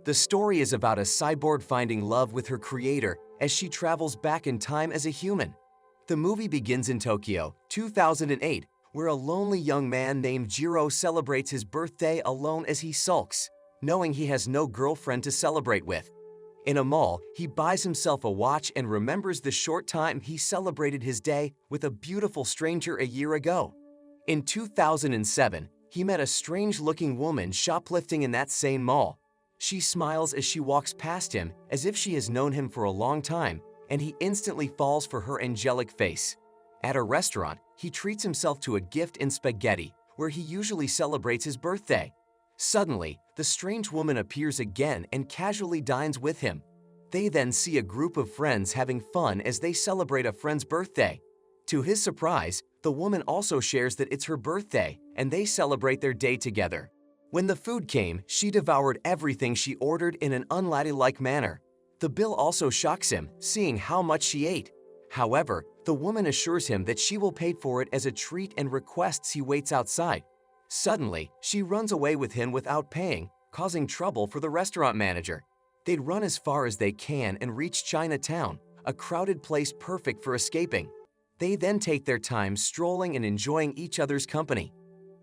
The story is about a cyborg finding love with her creator as she travels back in time as a human. The movie begins in Tokyo, 2008, where a lonely young man named Jiro celebrates his birthday alone as he sulks, knowing he has no girlfriend to celebrate with. In a mall, he buys himself a watch and remembers the short time he celebrated his day with a beautiful stranger a year ago. In 2007, he met a strange-looking woman shoplifting in that same mall. She smiles as she walks past him as if she has known him for a long time, and he instantly falls for her angelic face. At a restaurant, he treats himself to a gift in spaghetti, where he usually celebrates his birthday. Suddenly, the strange woman appears again and casually dines with him. They then see a group of friends having fun as they celebrate a friend's birthday. To his surprise, the woman also shares that it's her birthday, and they celebrate their day together. When the food came, she devoured everything she ordered in an unladylike manner. The bill also shocks him, seeing how much she ate. However, the woman assures him that she will pay for it as a treat and requests he waits outside. Suddenly, she runs away with him without paying, causing trouble for the restaurant manager. They'd run as far as they can and reach Chinatown, a crowded place perfect for escaping. They then take their time strolling and enjoying each other's company.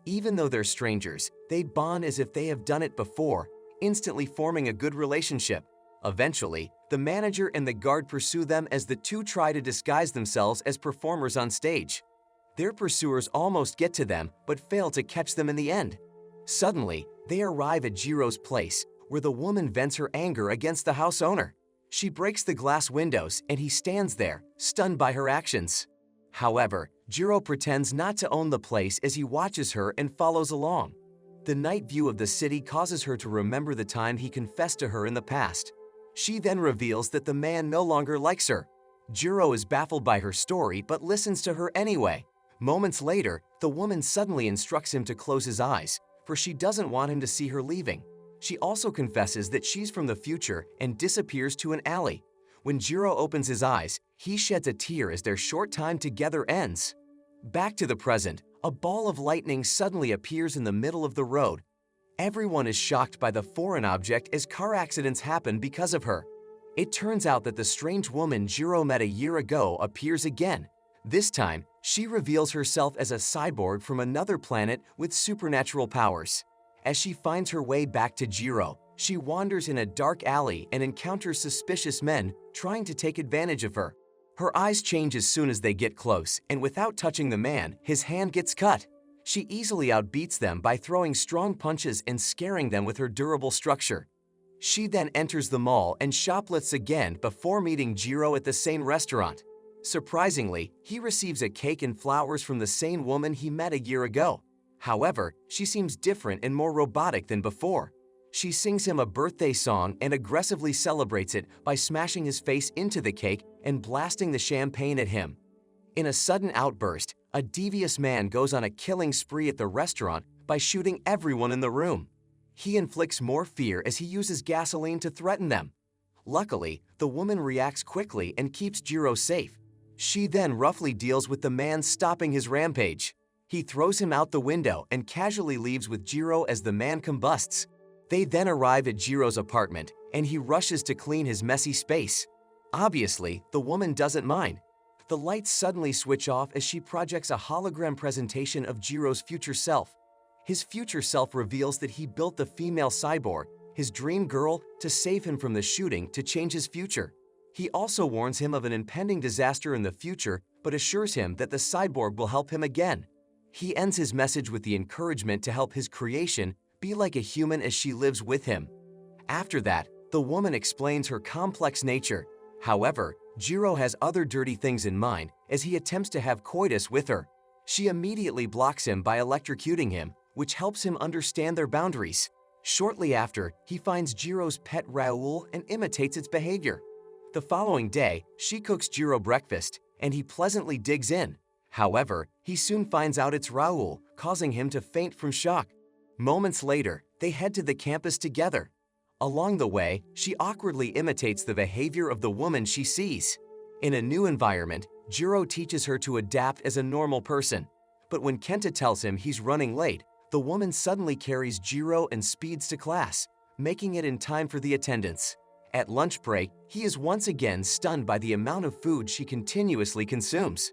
Even though they're strangers, they bond as if they have done it before, instantly forming a good relationship. Eventually, the manager and the guard pursue them as the two try to disguise themselves as performers on stage. Their pursuers almost get to them but fail to catch them in the end. Suddenly, they arrive at Jiro's place, where the woman vents her anger against the house owner. She breaks the glass windows and he stands there, stunned by her actions. However, Jiro pretends not to own the place as he watches her and follows along. The night view of the city causes her to remember the time he confessed to her in the past. She then reveals that the man no longer likes her. Jiro is baffled by her story but listens to her anyway. Moments later, the woman suddenly instructs him to close his eyes, for she doesn't want him to see her leaving. She also confesses that she's from the future and disappears to an alley. When Jiro opens his eyes, he sheds a tear as their short time together ends. Back to the present, a ball of lightning suddenly appears in the middle of the road. Everyone is shocked by the foreign object as car accidents happen because of her. It turns out that the strange woman Jiro met a year ago appears again. This time, she reveals herself as a cyborg from another planet with supernatural powers. As she finds her way back to Jiro, she wanders in a dark alley and encounters suspicious men trying to take advantage of her. Her eyes change as soon as they get close, and without touching the man, his hand gets cut. She easily outbeats them by throwing strong punches and scaring them with her durable structure. She then enters the mall and shoplifts again before meeting Jiro at the same restaurant. Surprisingly, he receives a cake and flowers from the same woman he met a year ago. However, she seems different and more robotic than before. She sings him a birthday song and aggressively celebrates it by smashing his face into the cake and blasting the champagne at him. In a sudden outburst, a devious man goes on a killing spree at the restaurant by shooting everyone in the room. He inflicts more fear as he uses gasoline to threaten them. Luckily, the woman reacts quickly and keeps Jiro safe. She then roughly deals with the man stopping his rampage. He throws him out the window and casually leaves with Jiro as the man combusts. They then arrive at Jiro's apartment, and he rushes to clean his messy space. Obviously, the woman doesn't mind. The lights suddenly switch off as she projects a hologram presentation of Jiro's future self. His future self reveals that he built the female cyborg, his dream girl, to save him from the shooting to change his future. He also warns him of an impending disaster in the future, but assures him that the cyborg will help him again. He ends his message with the encouragement to help his creation be like a human as she lives with him. After that, the woman explains her complex nature. However, Jiro has other dirty things in mind as he attempts to have coitus with her. She immediately blocks him by electrocuting him, which helps him understand their boundaries. Shortly after, he finds Jiro's pet Raoul and imitates its behavior. The following day, she cooks Jiro breakfast, and he pleasantly digs in. However, he soon finds out it's Raoul, causing him to faint from shock. Moments later, they head to the campus together. Along the way, she awkwardly imitates the behavior of the woman she sees. In a new environment, Jiro teaches her to adapt as a normal person. But when Kenta tells him he's running late, the woman suddenly carries Jiro and speeds to class, making it in time for the attendance. At lunch break, he is once again stunned by the amount of food she continuously consumes.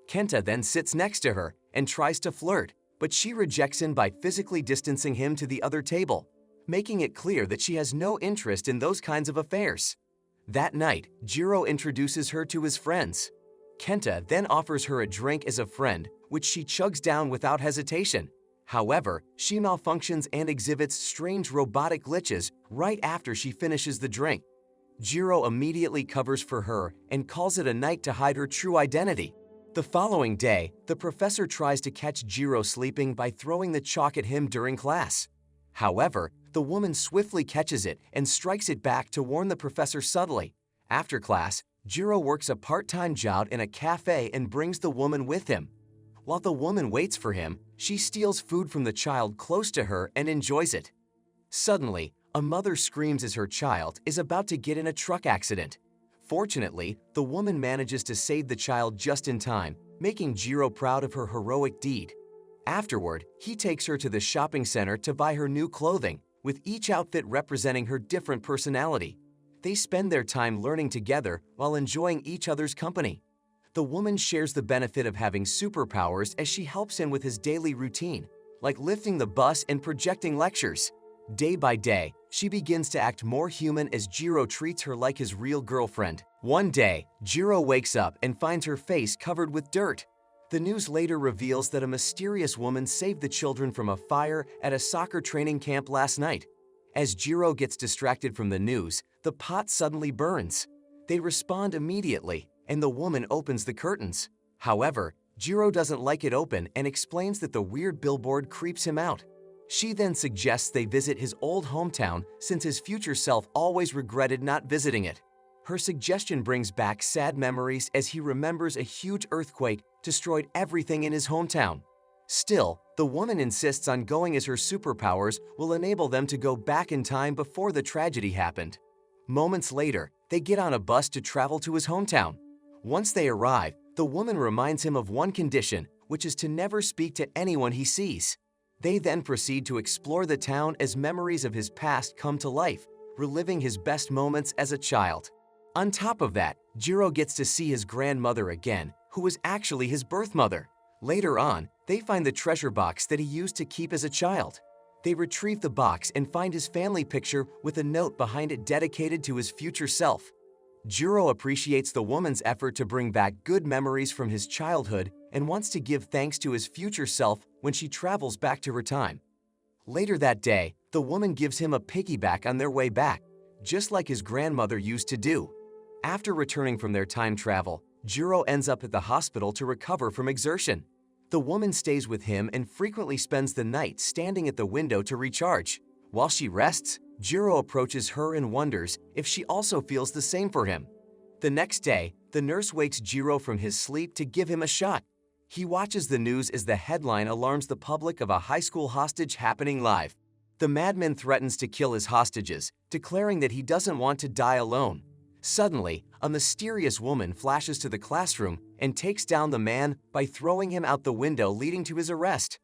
Kenta then sits next to her and tries to flirt, but she rejects him by physically distancing him to the other table, making it clear that she has no interest in those kinds of affairs. That night, Jiro introduces her to his friends. Kenta then offers her a drink as a friend, which she chugs down without hesitation. However, she malfunctions and exhibits strange robotic glitches right after she finishes the drink. Jiro immediately covers for her and calls it a night to hide her true identity. The following day, the professor tries to catch Jiro sleeping by throwing the chalk at him during class. However, the woman swiftly catches it and strikes it back to warn the professor subtly. After class, Jiro works a part-time job in a cafe and brings the woman with him. While the woman waits for him, she steals food from the child close to her and enjoys it. Suddenly, a mother screams as her child is about to get in a truck accident. Fortunately, the woman manages to save the child just in time, making Jiro proud of her heroic deed. Afterward, he takes her to the shopping center to buy her new clothing, with each outfit representing her different personality. They spend their time learning together while enjoying each other's company. The woman shares the benefit of having superpowers as she helps him with his daily routine, like lifting the bus and projecting lectures. Day by day, she begins to act more human as Jiro treats her like his real girlfriend. One day, Jiro wakes up and finds her face covered with dirt. The news later reveals that a mysterious woman saved the children from a fire at a soccer training camp last night. As Jiro gets distracted from the news, the pot suddenly burns. They respond immediately, and the woman opens the curtains. However, Jiro doesn't like it open and explains that the weird billboard creeps him out. She then suggests they visit his old hometown since his future self always regretted not visiting it. Her suggestion brings back sad memories as he remembers a huge earthquake destroyed everything in his hometown. Still, the woman insists on going as her superpowers will enable them to go back in time before the tragedy happened. Moments later, they get on a bus to travel to his hometown. Once they arrive, the woman reminds him of one condition, which is to never speak to anyone he sees. They then proceed to explore the town as memories of his past come to life, reliving his best moments as a child. On top of that, Jiro gets to see his grandmother again, who was actually his birth mother. Later on, they find the treasure box that he used to keep as a child. They retrieve the box and find his family picture with a note behind it dedicated to his future self. Jiro appreciates the woman's effort to bring back good memories from his childhood and wants to give thanks to his future self when she travels back to her time. Later that day, the woman gives him a piggyback on their way back, just like his grandmother used to do. After returning from their time travel, Jiro ends up at the hospital to recover from exertion. The woman stays with him and frequently spends the night standing at the window to recharge. While she rests, Jiro approaches her and wonders if she also feels the same for him. The next day, the nurse wakes Jiro from his sleep to give him a shot. He watches the news as the headline alarms the public of a high school hostage happening live. The madman threatens to kill his hostages, declaring that he doesn't want to die alone. Suddenly, a mysterious woman flashes to the classroom and takes down the man by throwing him out the window, leading to his arrest.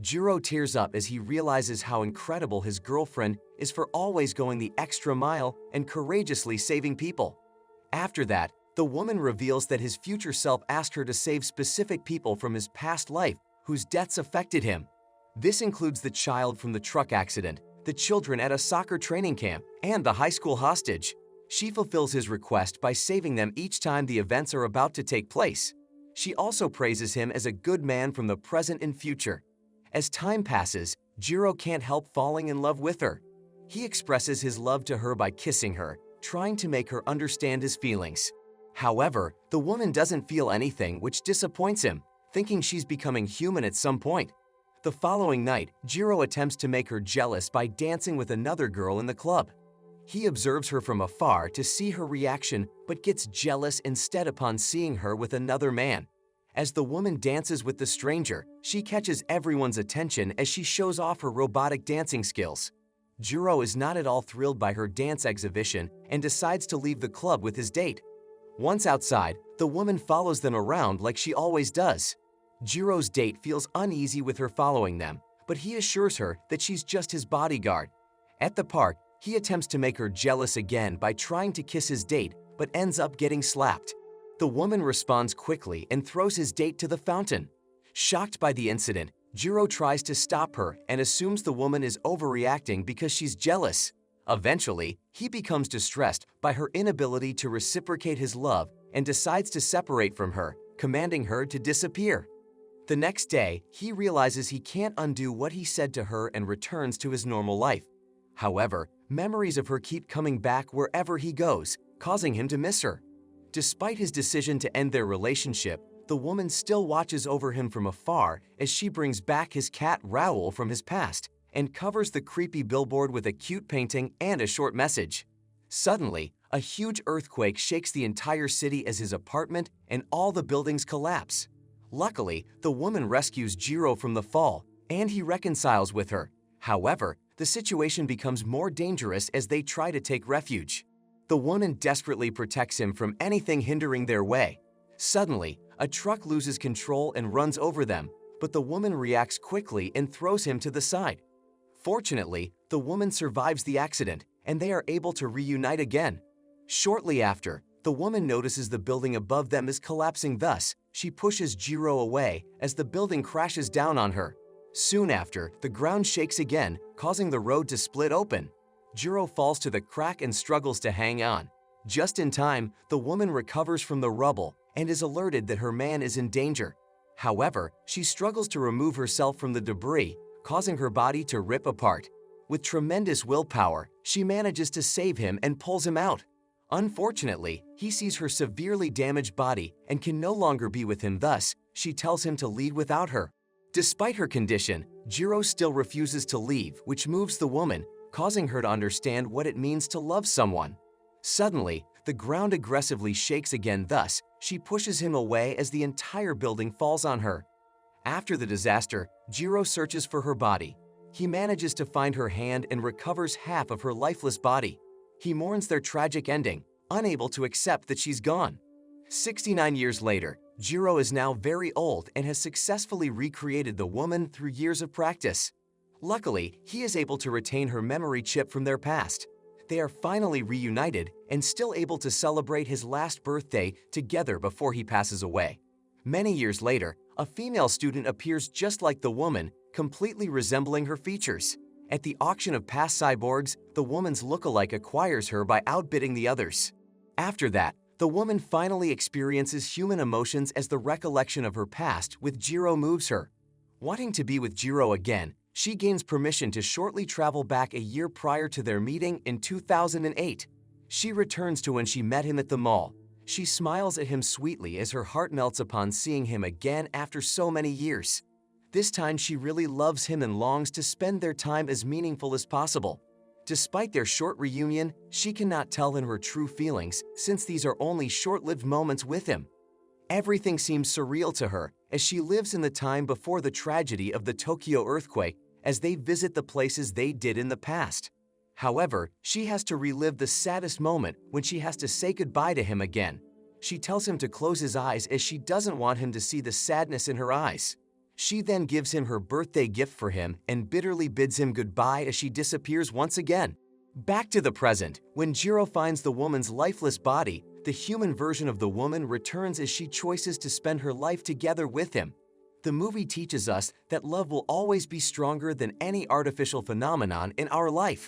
Jiro tears up as he realizes how incredible his girlfriend is for always going the extra mile and courageously saving people. After that, the woman reveals that his future self asked her to save specific people from his past life whose deaths affected him. This includes the child from the truck accident, the children at a soccer training camp, and the high school hostage. She fulfills his request by saving them each time the events are about to take place. She also praises him as a good man from the present and future. As time passes, Jiro can't help falling in love with her. He expresses his love to her by kissing her, trying to make her understand his feelings. However, the woman doesn't feel anything, which disappoints him, thinking she's becoming human at some point. The following night, Jiro attempts to make her jealous by dancing with another girl in the club. He observes her from afar to see her reaction but gets jealous instead upon seeing her with another man. As the woman dances with the stranger, she catches everyone's attention as she shows off her robotic dancing skills. Jiro is not at all thrilled by her dance exhibition and decides to leave the club with his date. Once outside, the woman follows them around like she always does. Jiro's date feels uneasy with her following them, but he assures her that she's just his bodyguard. At the park, He attempts to make her jealous again by trying to kiss his date, but ends up getting slapped. The woman responds quickly and throws his date to the fountain. Shocked by the incident, Jiro tries to stop her and assumes the woman is overreacting because she's jealous. Eventually, he becomes distressed by her inability to reciprocate his love and decides to separate from her, commanding her to disappear. The next day, he realizes he can't undo what he said to her and returns to his normal life. However, memories of her keep coming back wherever he goes, causing him to miss her. Despite his decision to end their relationship, the woman still watches over him from afar as she brings back his cat Raoul from his past and covers the creepy billboard with a cute painting and a short message. Suddenly, a huge earthquake shakes the entire city as his apartment and all the buildings collapse. Luckily, the woman rescues Jiro from the fall, and he reconciles with her. However, the situation becomes more dangerous as they try to take refuge. The woman desperately protects him from anything hindering their way. Suddenly, a truck loses control and runs over them, but the woman reacts quickly and throws him to the side. Fortunately, the woman survives the accident, and they are able to reunite again. Shortly after, the woman notices the building above them is collapsing, thus, she pushes Jiro away as the building crashes down on her. Soon after, the ground shakes again, causing the road to split open. Jiro falls to the crack and struggles to hang on. Just in time, the woman recovers from the rubble and is alerted that her man is in danger. However, she struggles to remove herself from the debris, causing her body to rip apart. With tremendous willpower, she manages to save him and pulls him out. Unfortunately, he sees her severely damaged body and can no longer be with him, thus, she tells him to leave without her. Despite her condition, Jiro still refuses to leave, which moves the woman, causing her to understand what it means to love someone. Suddenly, the ground aggressively shakes again, thus, she pushes him away as the entire building falls on her. After the disaster, Jiro searches for her body. He manages to find her hand and recovers half of her lifeless body. He mourns their tragic ending, unable to accept that she's gone. 69 years later, Jiro is now very old and has successfully recreated the woman through years of practice. Luckily, he is able to retain her memory chip from their past. They are finally reunited and still able to celebrate his last birthday together before he passes away. Many years later, a female student appears just like the woman, completely resembling her features. At the auction of past cyborgs, the woman's lookalike acquires her by outbidding the others. After that, the woman finally experiences human emotions as the recollection of her past with Jiro moves her. Wanting to be with Jiro again, she gains permission to shortly travel back a year prior to their meeting in 2008. She returns to when she met him at the mall. She smiles at him sweetly as her heart melts upon seeing him again after so many years. This time she really loves him and longs to spend their time as meaningful as possible. Despite their short reunion, she cannot tell him her true feelings since these are only short-lived moments with him. Everything seems surreal to her as she lives in the time before the tragedy of the Tokyo earthquake as they visit the places they did in the past. However, she has to relive the saddest moment when she has to say goodbye to him again. She tells him to close his eyes as she doesn't want him to see the sadness in her eyes. She then gives him her birthday gift for him and bitterly bids him goodbye as she disappears once again. Back to the present, when Jiro finds the woman's lifeless body, the human version of the woman returns as she chooses to spend her life together with him. The movie teaches us that love will always be stronger than any artificial phenomenon in our life.